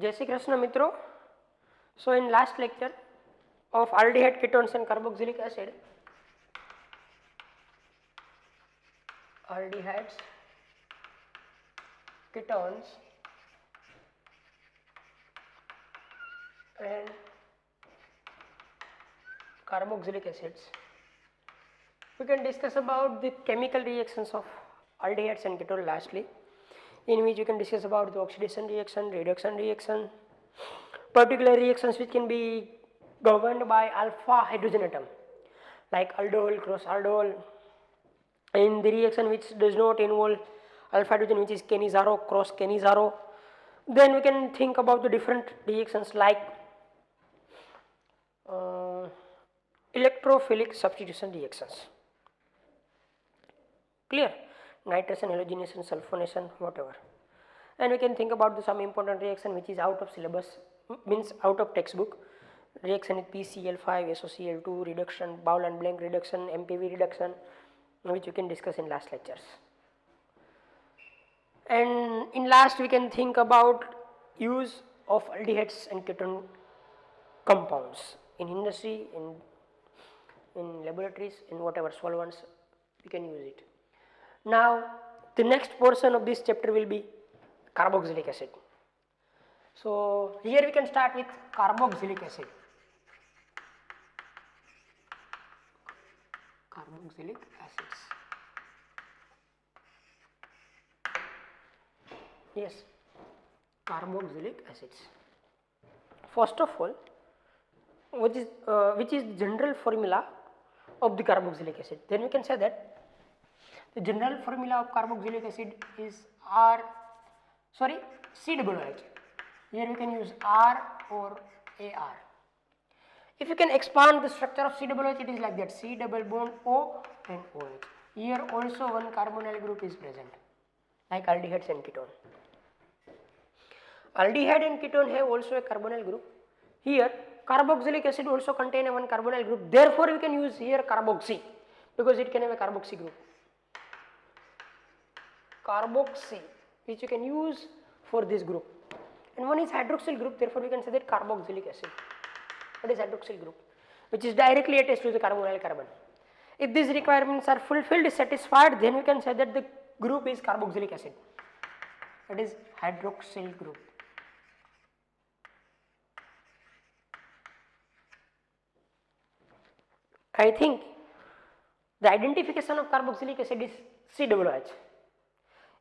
Jai Shri Krishna Mitro. So in last lecture of aldehyde, ketones and carboxylic acid, aldehydes, ketones and carboxylic acids, we can discuss about the chemical reactions of aldehydes and ketones lastly, in which we can discuss about the oxidation reaction, reduction reaction, particular reactions which can be governed by alpha hydrogen atom like aldol cross aldol, in the reaction which does not involve alpha hydrogen, which is Kenizaro cross Kenizaro. Then we can think about the different reactions like electrophilic substitution reactions. Clear? Nitration, halogenation, sulfonation, whatever. And we can think about some important reaction which is out of syllabus, means out of textbook. Reaction with PCl5, SOCl2, reduction, Bowell and Blank reduction, MPV reduction, which we can discuss in last lectures. And in last we can think about use of aldehydes and ketone compounds in industry, in laboratories, in whatever solvents we can use it. Now the next portion of this chapter will be carboxylic acid. So here we can start with carboxylic acid. Carboxylic acids. Yes, carboxylic acids. First of all, which is the general formula of the carboxylic acid? Then we can say that the general formula of carboxylic acid is COOH. Here we can use R or AR. If you can expand the structure of COOH, it is like that: C double bond O and OH. Here also one carbonyl group is present, like aldehydes and ketone. Aldehyde and ketone have also a carbonyl group. Here carboxylic acid also contain one carbonyl group. Therefore, we can use here carboxy because it can have a carboxy group. Carboxy, which you can use for this group. And one is hydroxyl group. Therefore, we can say that carboxylic acid. That is hydroxyl group, which is directly attached to the carbonyl carbon. If these requirements are fulfilled, satisfied, then we can say that the group is carboxylic acid. That is hydroxyl group. I think the identification of carboxylic acid is COOH.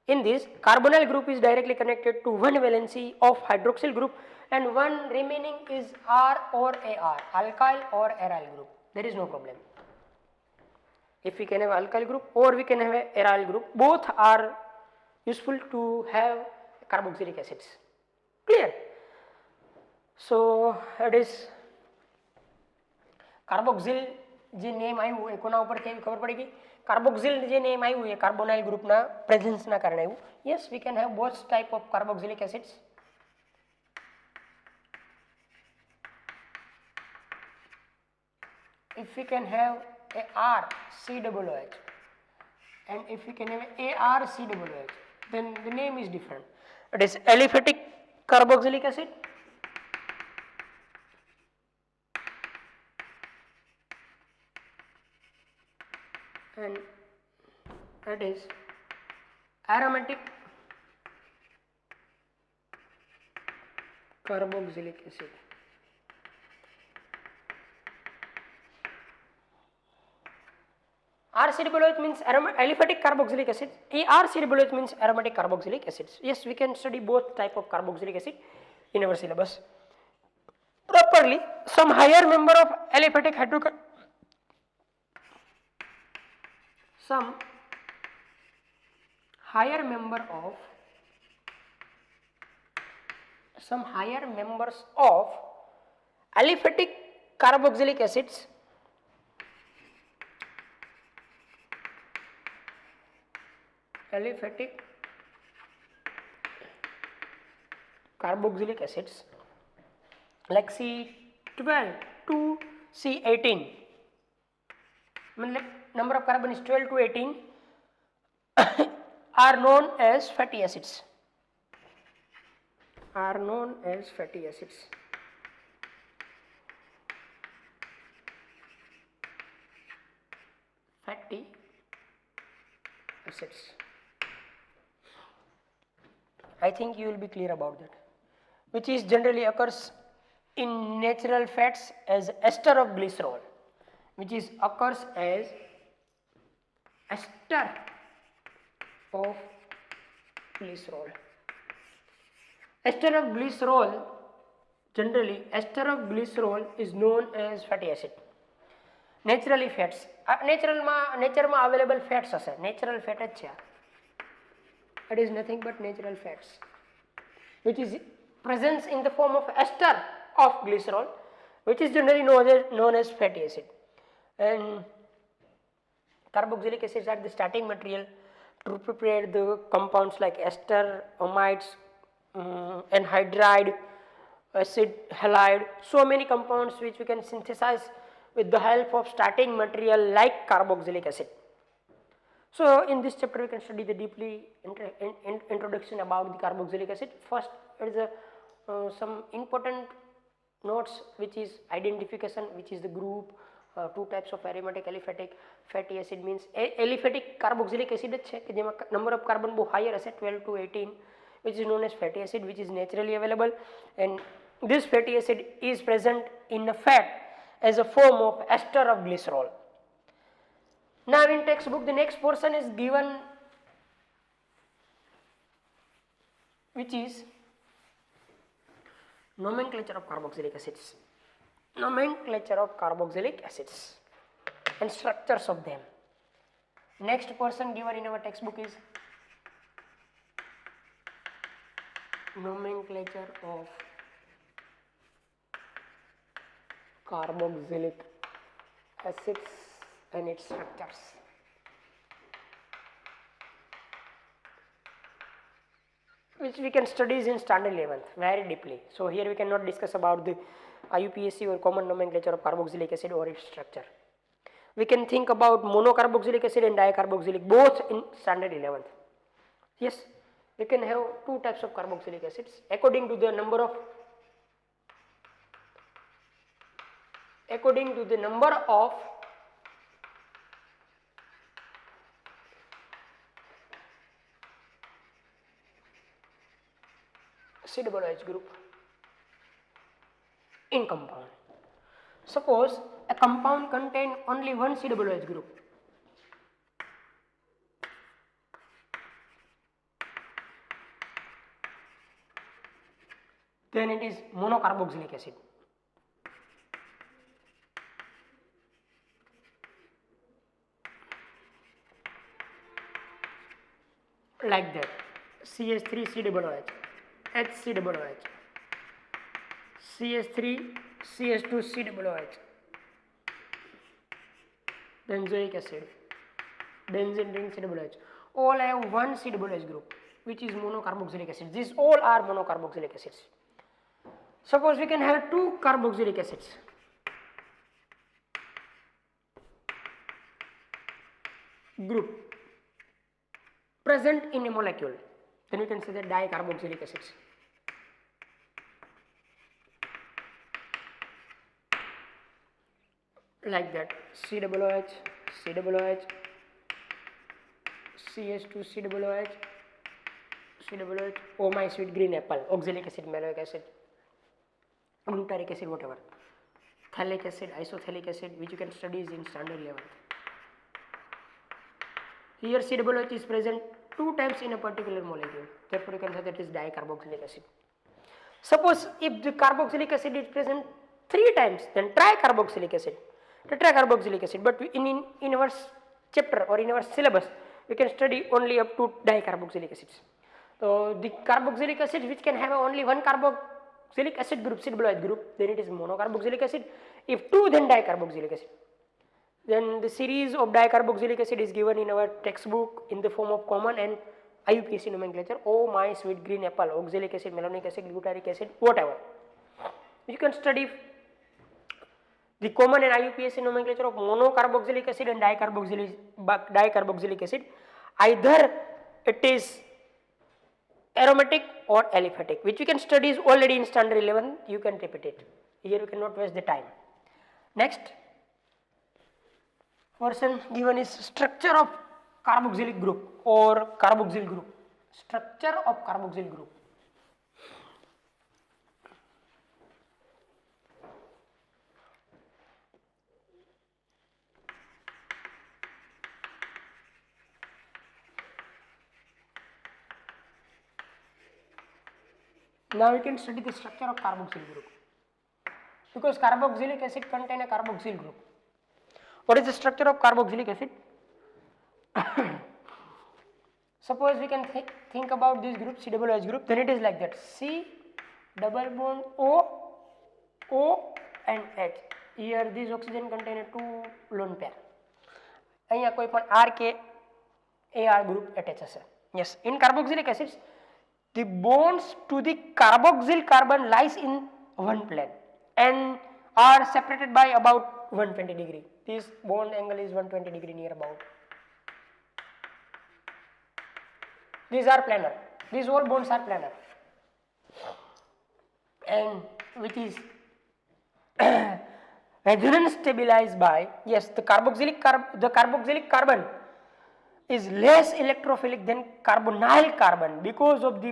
In this, carbonyl group is directly connected to one valency of hydroxyl group and one remaining is R or AR, alkyl or aryl group. There is no problem. If we can have alkyl group or we can have a aryl group, both are useful to have carboxylic acids. Clear? So it is carboxyl જે name આવ્યું એ કોના ઉપર કેવી ખબર પડી ગઈ? Carboxyl જે name આવ્યું એ કાર્બોનાઇલ ગ્રુપના પ્રેઝન્સના કારણે આવ્યું. Yes, we can have both type of carboxylic acids. If we can have a R COOH and if we can have a AR COOH, then the name is different. It is aliphatic carboxylic acid and that is aromatic carboxylic acid. R COOH means aliphatic carboxylic acid. AR COOH means aromatic carboxylic acids. Yes, we can study both type of carboxylic acid in our syllabus properly. Some higher member of aliphatic some higher members of aliphatic carboxylic acids like C12 to C18, number of carbon is 12 to 18 are known as fatty acids. are known as fatty acids. Fatty acids. I think you will be clear about that, which is generally occurs in natural fats as ester of glycerol, which is occurs as ester of glycerol. Ester of glycerol, generally ester of glycerol is known as fatty acid. Naturally fats, nature માં available fats હશે, natural fat જ છે. It is nothing but natural fats, which is present in the form of ester of glycerol, which is generally known as fatty acid. And carboxylic acids are the starting material to prepare the compounds like ester, amides, anhydride, acid, halide, so many compounds which we can synthesize with the help of starting material like carboxylic acid. So in this chapter we can study the deeply introduction about the carboxylic acid. First there is some important notes, which is identification, which is the group, two types of aromatic aliphatic fatty acid means aliphatic carboxylic acid જ છે કે જેમાં number of carbon બહુ higher હશે 12 to 18, which is known as fatty acid, which is naturally available, and this fatty acid is present in a fat as a form of ester of glycerol. Now in textbook the next portion is given, which is nomenclature of carboxylic acids. Nomenclature of carboxylic acids and structures of them. Next portion given in our textbook is nomenclature of carboxylic acids and its structures. Which we can study in standard 11th very deeply. So here we cannot discuss about the IUPAC or common nomenclature of carboxylic acid or its structure. We can think about monocarboxylic acid and dicarboxylic both in standard 11th. Yes, we can have two types of carboxylic acids according to the number of COOH group in compound. Suppose a compound contain only one COOH group, then it is monocarboxylic acid. Like that, CH3COOH, HCOOH, CH3CH2COOH, benzoic acid, benzene ring COOH, all have one COOH group, which is monocarboxylic acid. These all are monocarboxylic acids. Suppose we can have two carboxylic acids. Group present in a molecule, then we can say that dicarboxylic acids. Like that, COOH, COOH, CH2COOH, COOH, oh my sweet green apple, oxalic acid, maloic acid, glutaric acid, whatever, phthalic acid, isophthalic acid, which you can study in standard 11. Here COOH is present two times in a particular molecule, therefore you can say that is dicarboxylic acid. Suppose if the carboxylic acid is present three times, then tricarboxylic acid, tetracarboxylic acid, but in our chapter or in our syllabus we can study only up to dicarboxylic acids. So the carboxylic acid which can have only one carboxylic acid group, COOH group, then it is monocarboxylic acid. If two, then dicarboxylic acid. Then the series of dicarboxylic acid is given in our textbook in the form of common and IUPAC nomenclature. Oh my sweet green apple, oxalic acid, malonic acid, glutaric acid, whatever. You can study the common and IUPAC nomenclature of monocarboxylic acid and dicarboxylic acid. Either it is aromatic or aliphatic, which we can study is already in standard 11. You can repeat it. Here you cannot waste the time. Next portion given is structure of carboxylic group or carboxyl group. Structure of carboxyl group. Now we can study the structure of carboxyl group, because carboxylic acid contain a carboxyl group. What is the structure of carboxylic acid? Suppose we can think about this group, COOH group, then it is like that: C double bond O and H. Here this oxygen contain a 2 lone pair. અહીંયા કોઈ પણ R કે AR group attach હશે. Yes, in carboxylic acids, the bonds to the carboxyl carbon lies in one plane and are separated by about 120 degree. This bond angle is 120 degree near about. These are planar. These all bonds are planar, and which is resonance stabilized by, yes, the carboxylic carbon is less electrophilic than carbonyl carbon because of the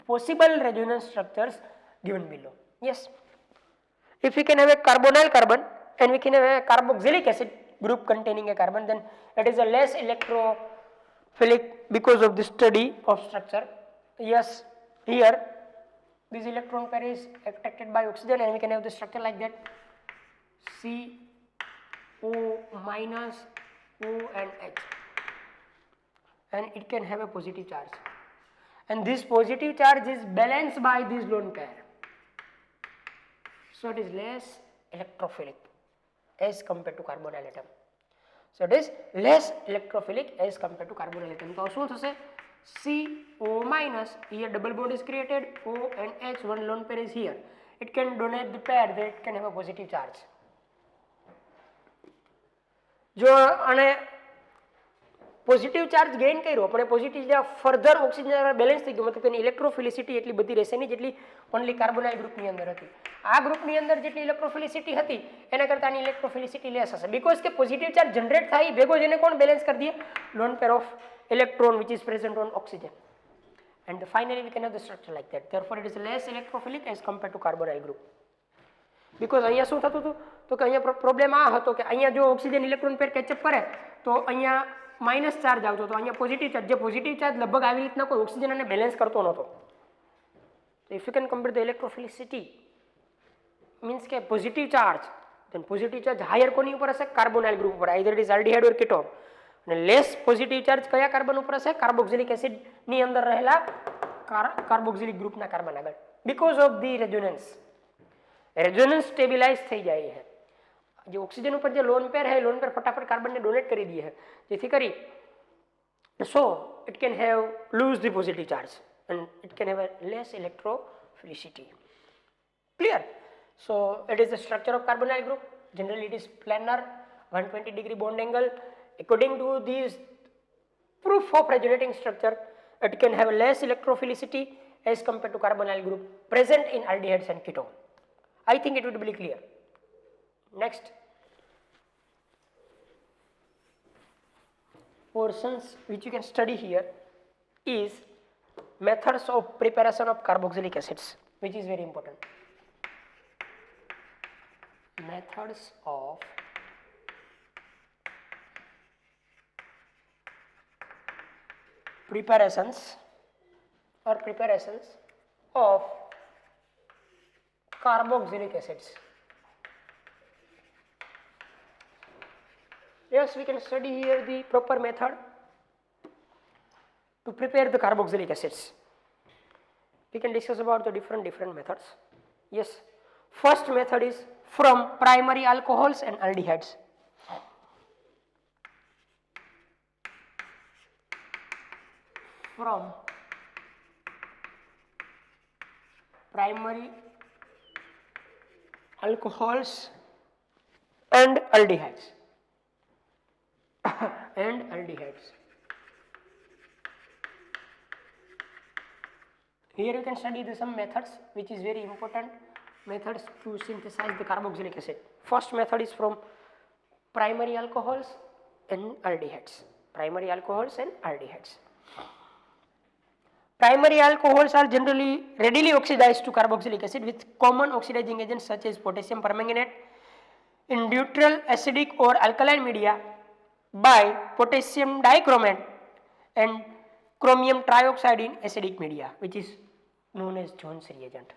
possible resonance structures given below. Yes, if we can have a carbonyl carbon and we can have a carboxylic acid group containing a carbon, then it is a less electrophilic because of the study of structure. Yes, here this electron pair is attracted by oxygen and we can have the structure like that: CO minus O and H, and it can have a positive charge, and this positive charge is balanced by this lone pair, so it is less electrophilic as compared to carbonyl atom. So it is less electrophilic as compared to carbonyl atom. So શું થશે? CO minus, here double bond is created, O and H, one lone pair is here. It can donate the pair, that it can have a positive charge. જો આને positive charge gain કર્યો, પણ positive further oxygen balance થઈ ગયું, મતલબ તેની ઇલેક્ટ્રોફિલિસિટી એટલી બધી રહેશે નહીં જેટલી ઓનલી કાર્બોનાઇલ ગ્રુપની અંદર હતી. આ ગ્રુપની અંદર જેટલી ઇલેક્ટ્રોફિલિસિટી હતી એના કરતાં આની ઇલેક્ટ્રોફિલિસિટી લેસ હશે, બીકોઝ કે પોઝિટિવ ચાર્જ જનરેટ થાય ભેગો જેને કોણ બેલેન્સ કરી દે? Lone pair of electron which is present on oxygen, and finally we can have the structure like that. Therefore it is less electrophilic as compared to carbonyl group, because અહીંયા શું થતું હતું? તો કે અહીંયા પ્રોબ્લેમ આ હતો કે અહીંયા જો ઓક્સિજન ઇલેક્ટ્રોન પેર કેચઅપ કરે તો અહીંયા માઇનસ ચાર્જ આવતો હતો, અહીંયા પોઝિટિવ ચાર્જ, જે પોઝિટિવ ચાર્જ લગભગ આવી રીતના કોઈ ઓક્સિજન અને બેલેન્સ કરતો નહોતો. So if you can compare the electrophilicity, means કે positive charge, then positive charge higher કોની ઉપર હશે? કાર્બોનાઇલ ગ્રુપ ઉપર, either it is aldehyde or ketone. અને લેસ પોઝિટિવ ચાર્જ કયા કાર્બન ઉપર હશે? કાર્બોક્સિલિક એસિડ ની અંદર રહેલા કાર્બોક્સિલિક ગ્રુપના કાર્બન આગળ, because of the resonance stabilise થઈ જાય છે. જે ઓક્સિજન ઉપર જે લોન પેર है, લોન પેર ફટાફટ કાર્બનને ડોનેટ કરી દે છે, જેથી કરી so it can have lose the positive charge and it can have a less electrophilicity. Clear? So it is the structure of carbonyl group. Generally it is planar, 120 degree bond angle. According to this proof of resonating structure, it can have less electrophilicity as compared to carbonyl group present in aldehydes and ketone. I think it would be clear. Next portions which you can study here is methods of preparation of carboxylic acids, which is very important. Methods of preparations of carboxylic acids. Yes, we can study here the proper method to prepare the carboxylic acids. We can discuss about the different methods. Yes, first method is from primary alcohols and aldehydes. From primary alcohols and aldehydes Here you can study some methods which is very important methods to synthesize the carboxylic acid. First method is from primary alcohols and aldehydes. Primary alcohols and aldehydes. Primary alcohols are generally readily oxidized to carboxylic acid with common oxidizing agents such as potassium permanganate in neutral, acidic or alkaline media by potassium dichromate and chromium trioxide in acidic media, which is known as Jones reagent.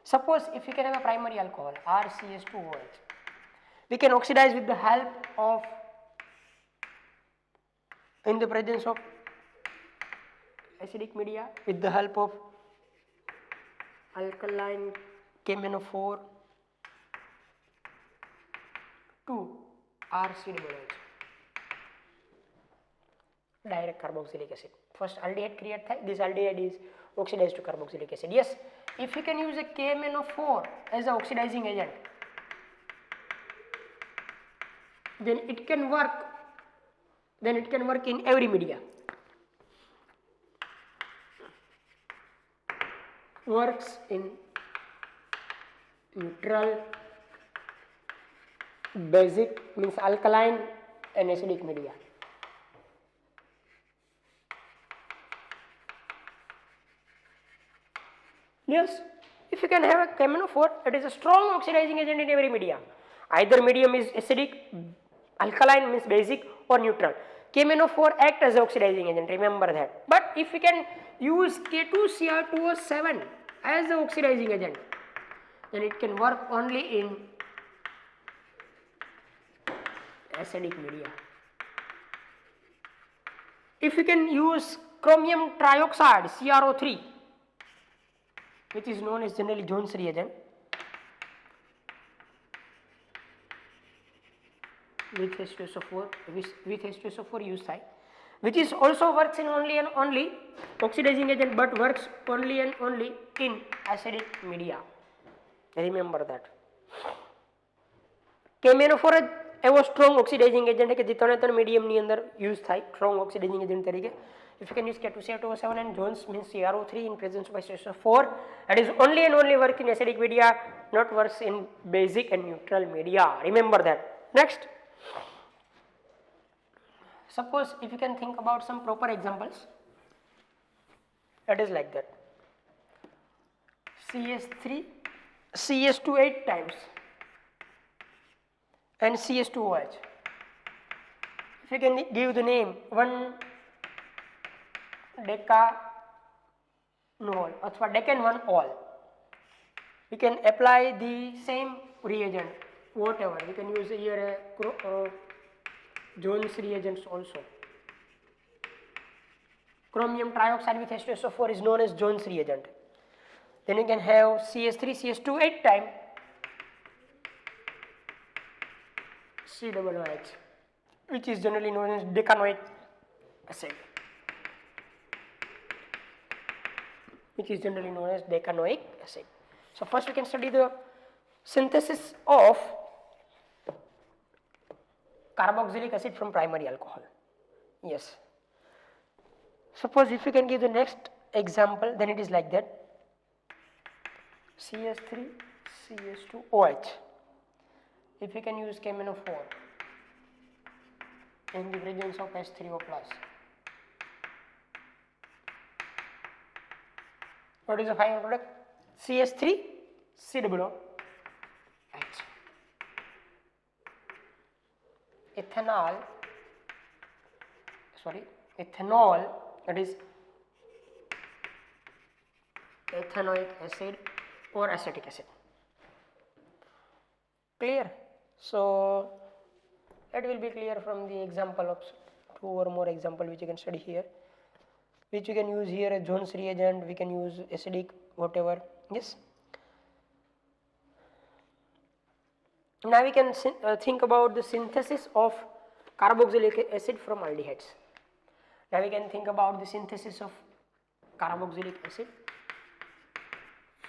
Suppose if you can have a primary alcohol RCH2OH, we can oxidize with the help of, in the presence of acidic media, with the help of alkaline KMnO4 to RCOOH, direct carboxylic acid. First aldehyde create થાય, this aldehyde is oxidized to carboxylic acid. Yes, if you can use a KMnO4 as an oxidizing agent, then it can work in every media. Works in neutral, basic means alkaline and acidic media. Yes, if you can have a KMnO4, it is a strong oxidizing agent in every medium. Either medium is acidic, alkaline means basic, or neutral. KMnO4 act as an oxidizing agent, remember that. But if we can use K2Cr2O7 as an oxidizing agent, then it can work only in acidic media. If we can use chromium trioxide CrO3, which is known as generally Jones reagent, with H2SO4 use side, which is also works in only and only oxidizing agent, but works only and only in acidic media. Remember that. KMnO4 એવો strong oxidising agent કે જે ત્રણે મીડિયમની અંદર use થાય strong oxidising agent તરીકે. If you can use K2Cr2O7 and Jones means CrO3 in presence of H2SO4, it is only and only work in acidic media, not works in basic and neutral media. Remember that. Next, suppose if you can think about some proper examples, it is like that. CH3 CH2 8 times and CH2OH. If you can give the name 1 decanol or decan 1 all, we can apply the same reagent, whatever. We can use here a Jones reagents also. Chromium trioxide with H2SO4 is known as Jones reagent. Then you can have CH3 CH2 8 time COOH, which is generally known as decanoic acid. So first we can study the synthesis of carboxylic acid from primary alcohol. Yes. Suppose if you can give the next example, then it is like that. CH3 CH2OH. If you can use KMnO4 in the presence of H3O+. What is the final product? CH3 COOH. Ethanol, that is ethanoic acid or acetic acid. Clear? So it will be clear from the example of 2 or more example which you can study here, which you can use here a Jones reagent, we can use acidic, whatever. Yes. Now we can think about the synthesis of carboxylic acid from aldehydes. Now we can think about the synthesis of carboxylic acid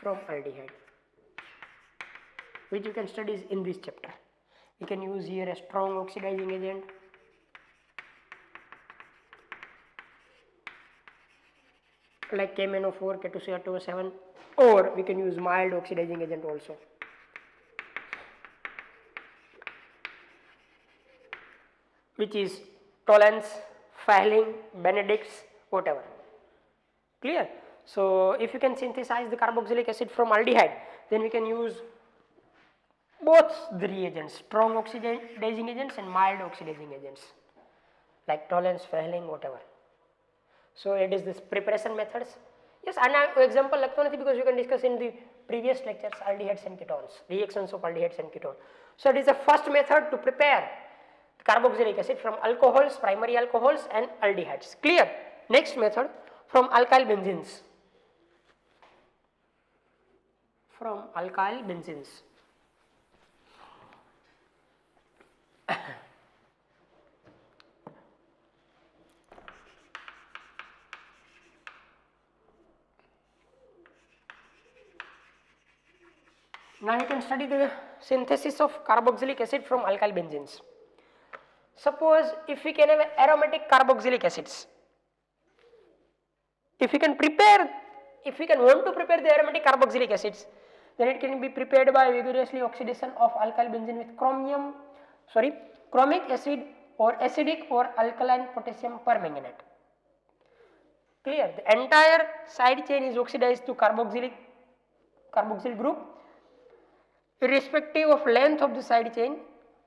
from aldehyde, which you can study in this chapter. We can use here a strong oxidizing agent, like KMnO4, K2CO7, or we can use mild oxidizing agent also. Which is Tollens, Fehling, Benedict's, whatever. Clear? So if you can synthesize the carboxylic acid from aldehyde, then we can use both the reagents, strong oxidizing agents and mild oxidizing agents, like Tollens, Fehling, whatever. So it is this preparation methods. Yes, and example because you can discuss in the previous lectures aldehydes and ketones, reactions of aldehydes and ketones. So it is the first method to prepare carboxylic acid from alcohols, primary alcohols and aldehydes. Clear? Next method, from alkyl benzenes. From alkyl benzenes. Now you can study the synthesis of carboxylic acid from alkyl benzenes. Suppose if we can have aromatic carboxylic acids, if we can want to prepare the aromatic carboxylic acids, then it can be prepared by vigorously oxidation of alkyl benzene with chromic acid or acidic or alkaline potassium permanganate. Clear? The entire side chain is oxidized to carboxyl group. Irrespective of length of the side chain,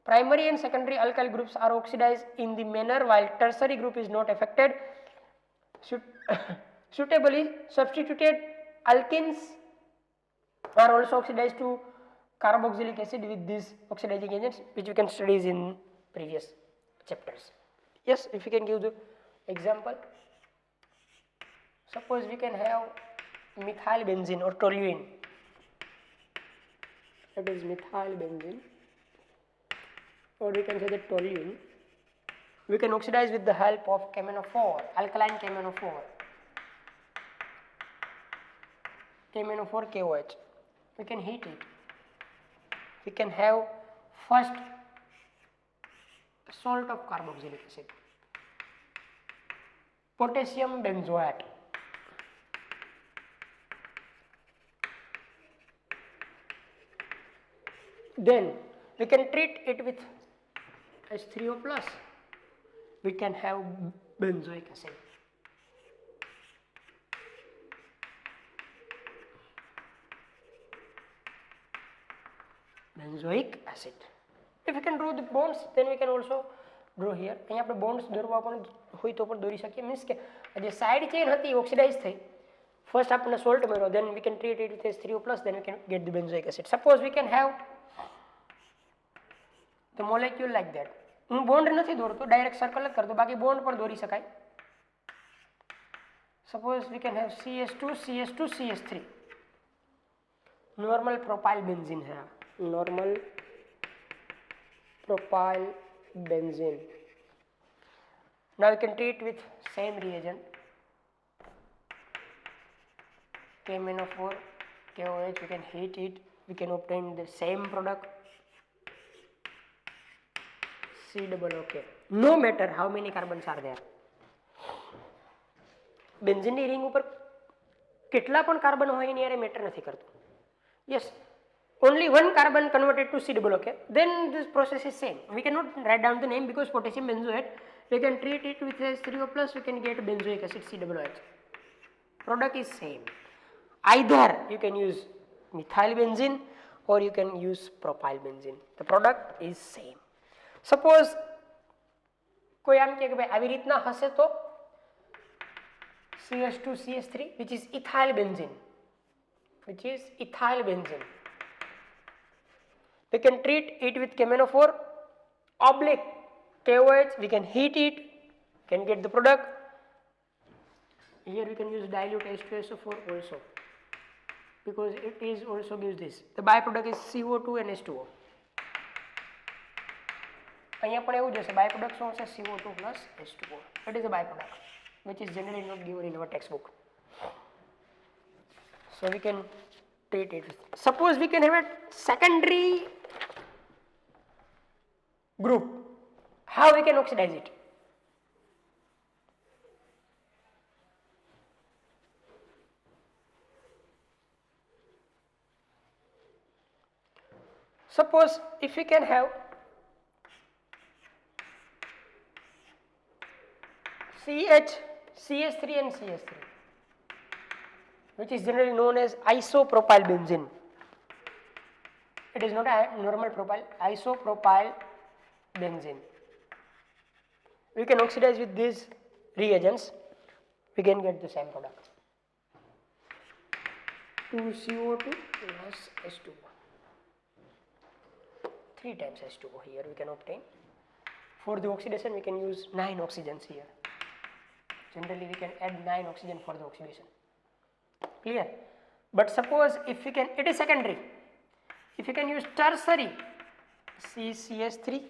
primary and secondary alkyl groups are oxidized in the manner while tertiary group is not affected. Suitably substituted alkenes are also oxidized to carboxylic acid with these oxidizing agents, which you can study in previous chapters. Yes, if you can give the example, suppose we can have methyl benzene or toluene. That is methyl benzene, or we can say that toluene. We can oxidize with the help of KMnO4, alkaline KMnO4, KMnO4 KOH. We can heat it. We can have first salt of carboxylic acid, potassium benzoate. Then we can treat it with H3O plus. We can have benzoic acid. Benzoic acid. If we can draw the bonds, then we can also draw here. અહીંયા આપણે bonds દોરવા પણ હોય તો પણ દોરી શકીએ. Means કે જે સાઇડ ચેન હતી ઓક્સિડાઇઝ થઈ. First આપણે salt મેળવો, then we can treat it with H3O plus, then we can get the benzoic acid. Suppose we can have the molecule like that. હું બોન્ડ નથી દોરતો, ડાયરેક્ટ સર્કલ જ કરતો, બાકી bond પણ દોરી શકાય. Suppose we can have CH2 CH2 CH3. Normal propyl benzene है, normal propyl benzene. Now we can treat with same reagent, KMnO4 KOH. We can heat it, we can obtain the same product, COOK, no matter how many carbons are there. Benzene ની ring ઉપર કેટલા પણ carbon હોય એની યારે matter નથી કરતું. Yes, only one carbon converted to COOK, then this process is same. We cannot write down the name because potassium benzoate, we can treat it with H3O plus, we can get benzoic acid COOH. Product is same. Either you can use methyl benzene or you can use propyl benzene. The product is same. Suppose કોઈ આમ કહે કે ભાઈ આવી રીતના હશે તો CH2 CH3, which is ethyl benzene, we can treat it with KMnO4 oblique KOH. We can heat it, can get the product. Here we can use dilute H2SO4 also, because it is also gives this. The byproduct is CO2 and H2O. અહીંયા પણ એવું જ હશે, byproduct શું હશે? CO2 plus H2O. That is the byproduct, which is generally not given in our textbook. So we can treat it. Suppose we can have a secondary group. How we can oxidize it? Suppose if we can have CH3 and CH3, which is generally known as isopropyl benzene. It is not a normal propyl, isopropyl benzene. We can oxidize with these reagents, we can get the same product. 2CO2 plus H2O. 3 times H2O here we can obtain. For the oxidation we can use 9 oxygens here. Generally we can add 9 oxygen for the oxidation. Clear? But suppose if we can, it is secondary. If you can use tertiary CH3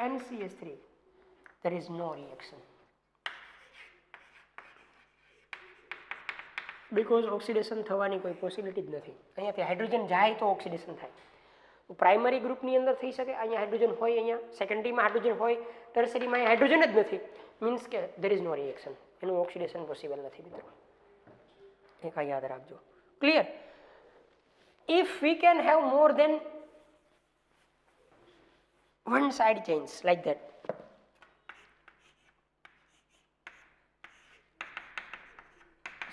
and CH3, there is no reaction. Because oxidation થવાની કોઈ possibility જ નથી. અહીંયાથી hydrogen જાય તો oxidation થાય. Primary ગ્રુપની અંદર થઈ શકે, અહીંયા હાઇડ્રોજન હોય, અહીંયા સેકન્ડરીમાં હાઇડ્રોજન હોય, ટર્સરીમાં હાઇડ્રોજન જ નથી, મીન્સ કે there is no reaction. એનું ઓક્સિડેશન પોસિબલ નથી મિત્રો. એક આ યાદ રાખજો. Clear? If we can have more than one side chains like that,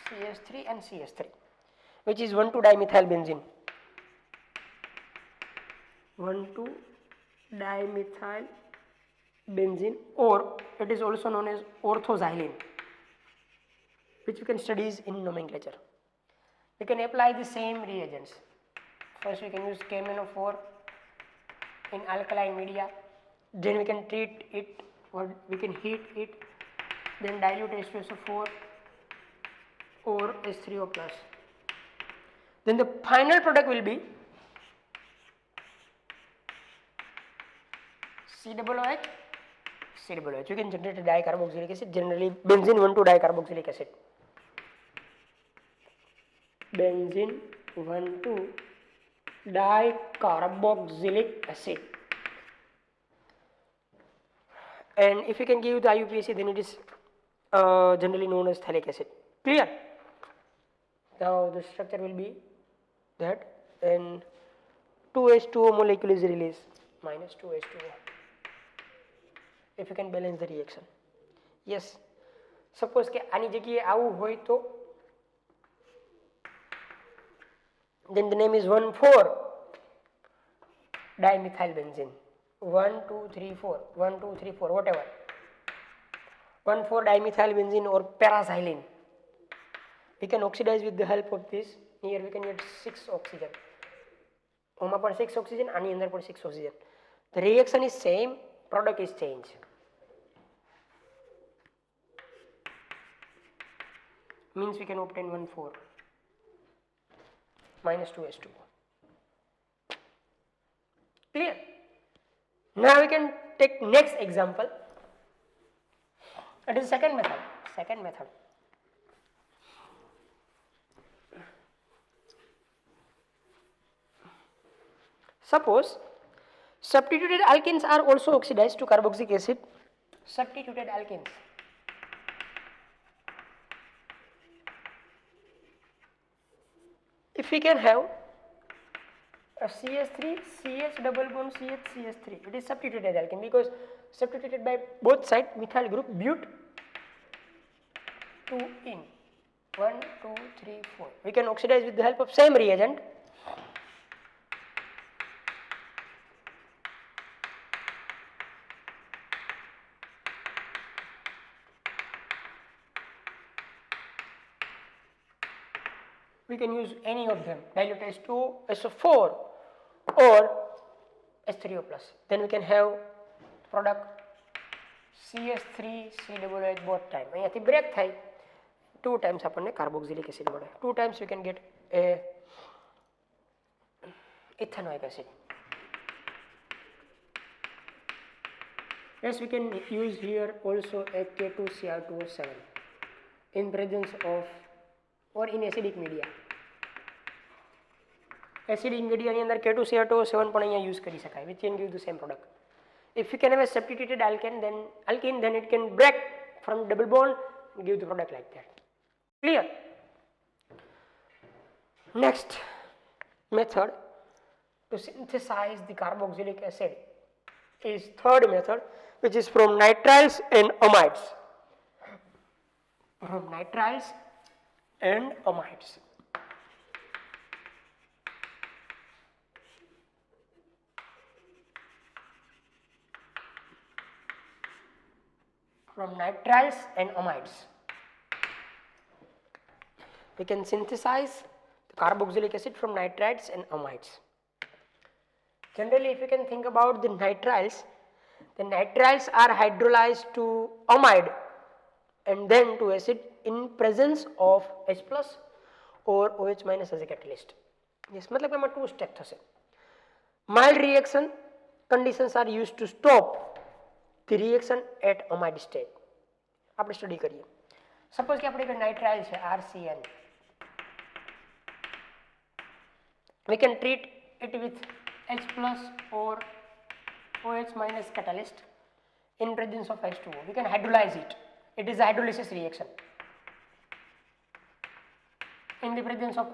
CH3 and CH3, which is 1,2-dimethyl benzene, 1,2-dimethyl benzene, or it is also known as orthoxylene, which we can study in nomenclature. We can apply the same reagents. First we can use KMnO4 in alkaline media, then we can treat it, or we can heat it, then dilute H2SO4 or H3O plus. Then the final product will be COOH, COOH. You can generate a dicarboxylic acid, generally benzene 1,2-dicarboxylic acid. Benzene 1,2-dicarboxylic acid. And if you can give the IUPAC, then it is generally known as phthalic acid. Clear? Now the structure will be that, and 2H2O molecule is released, minus 2H2O. If you can balance the reaction. Yes. Suppose કે આની જગ્યાએ આવું હોય તો, then the name is 1,4-dimethyl benzene. 1, 2, 3, 4, 1, 2, 3, 4, whatever. 1,4-dimethyl benzene or paraxylene. We can oxidize with the help of this. Here we can get 6 oxygen. Oma पर 6 oxygen, आनी अंदर पर 6 oxygen. The reaction is same, product is change. Means we can obtain 1,4 minus 2H2O. Clear? Now we can take next example. It is second method. Second method. Suppose substituted alkenes are also oxidized to carboxylic acid. Substituted alkenes. If we can have a CH3, CH double bond CH, CH3, it is substituted alkene because substituted by both sides methyl group but 2 in 1, 2, 3, 4. We can oxidize with the help of same reagent. We can use any of them, dilute H2O, SO4 or H3O plus. Then we can have product CH3, COOH both time. અહીંયાથી break થાય 2 times આપણને carboxylic acid મળે. 2 times we can get a ethanoic acid. Yes, we can use here also a K2Cr2O7 in presence of or in acidic media. Acidic media ની અંદર K2Cr2O7 પણ અહીંયા use કરી શકાય, which can give the same product. If you can have a substituted alkene, then it can break from double bond and give the product like that. Clear? Next, method to synthesize the carboxylic acid is third method, which is from nitriles and amides. From nitriles and amides. From nitriles and amides, we can synthesize the carboxylic acid from nitriles and amides. Generally, if you can think about the nitriles are hydrolyzed to amide and then to acid in presence of H plus or OH minus as a catalyst. Yes, मतलब कि हमारे two step थसे. Mild reaction conditions are used to stop the reaction at amide state. આપણે study કરીએ. Suppose કે આપણે nitrile છે RCN. We can treat it with H plus or OH minus catalyst in presence of H2O. We can hydrolyze it. It is a hydrolysis reaction. In the presence of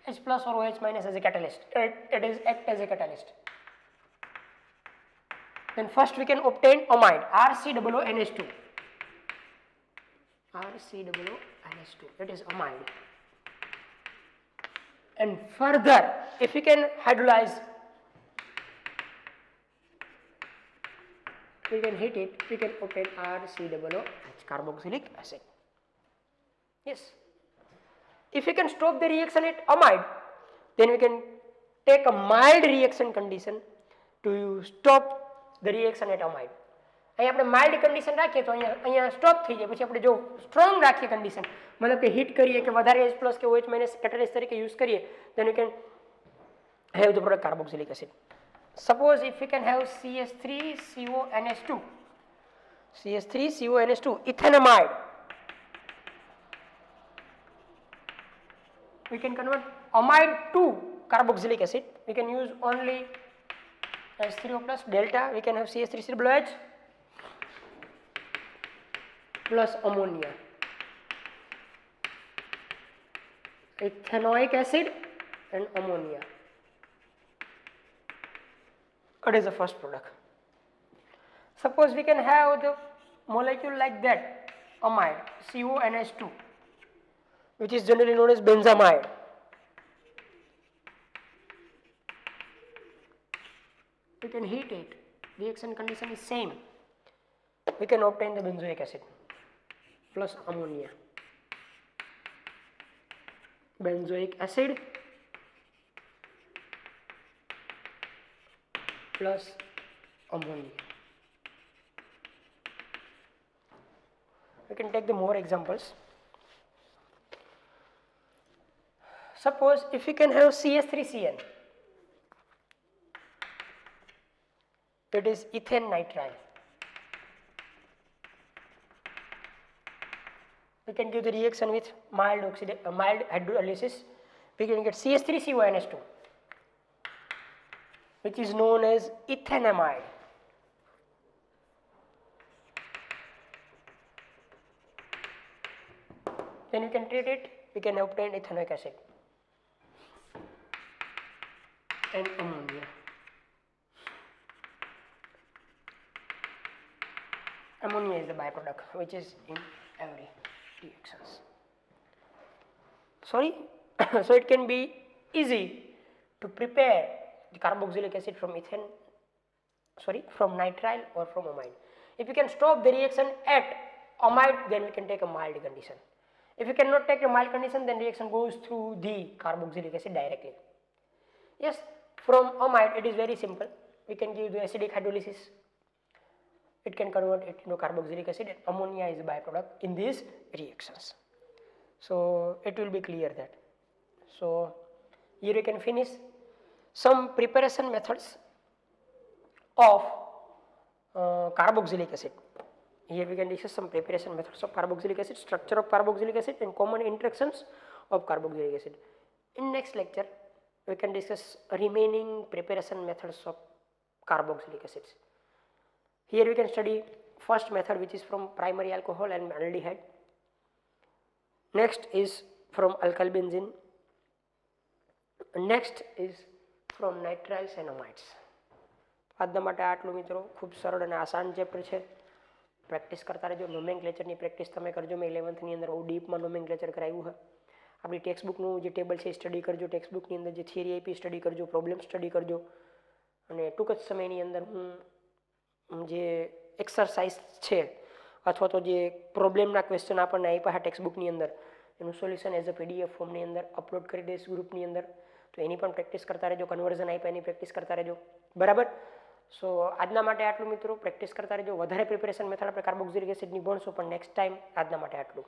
H plus or OH minus as a catalyst, it is act as a catalyst. Then first we can obtain amide RCOONH2. RCOONH2. It is amide. And further, if we can hydrolyze, we can heat it, we can obtain RCOOH, carboxylic acid. Yes. If we can stop the reaction at amide, then we can take a mild reaction condition to stop the reaction at amide. અહીંયા આપણે mild condition રાખીએ તો અહીંયા stop થઈ જાય. પછી આપણે જો સ્ટ્રોંગ રાખીએ કન્ડિશન, મતલબ કે હીટ કરીએ કે વધારે H પ્લસ કે OH માઇનસ કેટાલિસ્ટ તરીકે યુઝ કરીએ, then we can have the product carboxylic acid. Suppose if we can have CH3CONH2, CH3CONH2 ethanamide, we can convert amide to carboxylic acid. We can use only H3O plus delta. We can have CH3COOH plus ammonia, ethanoic acid and ammonia. What is the first product? Suppose we can have the molecule like that, amide, CONH2, which is generally known as benzamide. We can heat it. Reaction condition is same. We can obtain the benzoic acid plus ammonia. Benzoic acid plus ammonia. We can take the more examples. Suppose if we can have CH3CN, it is ethane nitrile. We can give the reaction with mild hydrolysis. We can get CH3CONH2, which is known as ethanamide. Then you can treat it. We can obtain ethanoic acid and ammonia. Ammonia is the byproduct which is in every reactions. Sorry, so it can be easy to prepare the carboxylic acid from from nitrile or from amide. If we can stop the reaction at amide, then we can take a mild condition. If we cannot take a mild condition, then reaction goes through the carboxylic acid directly. Yes, from amide it is very simple. We can give the acidic hydrolysis. It can convert it into carboxylic acid, and ammonia is a byproduct in these reactions. So it will be clear that. So here we can finish some preparation methods of carboxylic acid. Here we can discuss some preparation methods of carboxylic acid, structure of carboxylic acid and common interactions of carboxylic acid. In next lecture we can discuss remaining preparation methods of carboxylic acids. Here we can study first method, which is from primary alcohol and aldehyde. Next is from alkyl benzene, next is from nitriles and amides. આજના માટે આટલું મિત્રો. ખૂબ સરળ અને આસાન chapter છે. Practice કરતા રહેજો. નોમેનક્લેચરની પ્રેક્ટિસ તમે કરજો. મેં 11th અંદર બહુ ડીપમાં નોમેનક્લેચર કરાવ્યું છે. આપણી ટેક્સ્ટબુકનું જે ટેબલ છે એ સ્ટડી કરજો. ટેક્સ્ટબુકની અંદર જે થિયરી આપી સ્ટડી કરજો. પ્રોબ્લેમ સ્ટડી કરજો. અને ટૂંક જ સમયની અંદર હું જે એક્સરસાઇઝ છે અથવા તો જે પ્રોબ્લેમના ક્વેશ્ચન આપણને આપ્યા છે ટેક્સ્ટબુકની અંદર એનું સોલ્યુશન એઝ અ PDF ફોર્મની અંદર અપલોડ કરી દઈશ ગ્રુપની અંદર. તો એની પણ પ્રેક્ટિસ કરતા રહેજો. કન્વર્ઝન આપ્યા એની પ્રેક્ટિસ કરતા રહેજો. બરાબર. સો આજના માટે આટલું મિત્રો. પ્રેક્ટિસ કરતા રહેજો. વધારે પ્રિપેરેશન મેથડ આપણે કાર્બોક્સિલિક એસિડની ભણશું, પણ નેક્સ્ટ ટાઈમ આજના માટે આટલું.